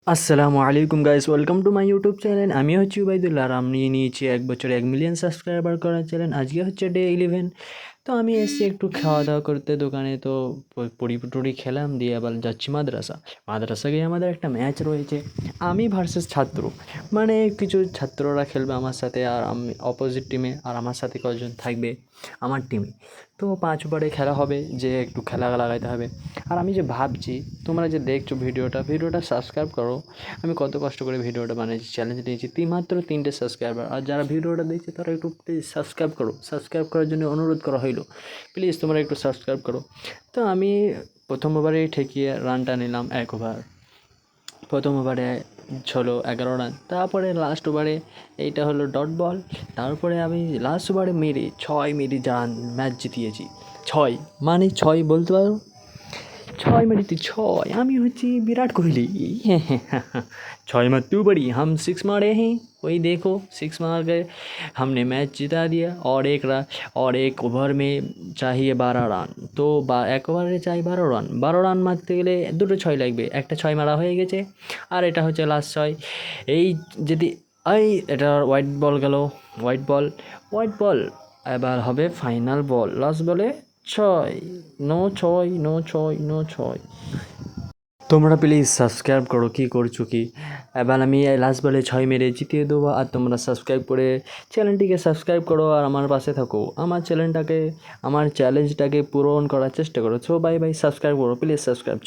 আসসালামু আলাইকুম guys, welcome to my YouTube channel. আমি হচ্ছি উবাইদুল্লাহ আর আমি নিয়েছি 1 বছরে 1 মিলিয়ন সাবস্ক্রাইবার করার চ্যালেঞ্জ। আজকে হচ্ছে ডে 11। তো আমি এসেছি একটু খাওয়া দাওয়া করতে দোকানে। তো পুরি টুরি খেলাম, দিয়ে আবার যাচ্ছি মাদ্রাসা গিয়ে আমাদের একটা ম্যাচ রয়েছে, আমি ভার্সেস ছাত্র। মানে কিছু ছাত্ররা খেলবে আমার সাথে, আর আমি অপোজিট টিমে, আর আমার সাথে কজন থাকবে আমার টিমে। তো 5 ওভারে খেলা হবে, যে একটু খেলা লাগাইতে হবে। আর আমি যে ভাবছি, তোমরা যে দেখছো ভিডিওটা সাবস্ক্রাইব করো। আমি কত কষ্ট করে ভিডিওটা বানিয়েছি, চ্যালেঞ্জ নিয়েছি, মাত্র 3টে সাবস্ক্রাইবার। আর যারা ভিডিওটা দেখছে তারা একটু প্লিজ সাবস্ক্রাইব করার জন্য অনুরোধ করা হইলো। প্লিজ তোমরা একটু সাবস্ক্রাইব করো। তো আমি প্রথম ওভারেই ঠেকিয়ে রানটা নিলাম 1 ওভার। প্রথম ওভারে ছিল 11 রান, তারপরে লাস্ট ওভারে এইটা হলো ডট বল। তারপরে আমি লাস্ট ওভারে মেরে 6 মেরে যান ম্যাচ জিতিয়েছি। 6 মানে 6 বলতে পারো, 6 মেরেছি 6। আমি হচ্ছি विराट कोहली। 6 मरते बड़ी हम 6 मारे हैं। वही देखो, 6 मार गए, हमने मैच जिता दिया। और एक ओवर में चाहिए 12 রান। তো 1 ওভারে চাই 12 রান। 12 রান মারতে গেলে 2টো 6 লাগবে, একটা 6 মারা হয়ে গেছে, আর এটা হচ্ছে লাস্ট 6। এই যদি এই এটা হোয়াইট বল গেল, হোয়াইট বল। এবার হবে ফাইনাল বল, লাস্ট বলে 6। নো 6। তোমরা প্লিজ সাবস্ক্রাইব করো, কী করছো কি। এবার আমি লাস্ট বলে 6 মেরে জিতিয়ে দেবো, আর তোমরা সাবস্ক্রাইব করে চ্যানেলটিকে সাবস্ক্রাইব করো আর আমার পাশে থাকো। আমার চ্যালেঞ্জটাকে পূরণ করার চেষ্টা করো। সো বাই বাই, সাবস্ক্রাইব করো প্লিজ, সাবস্ক্রাইব।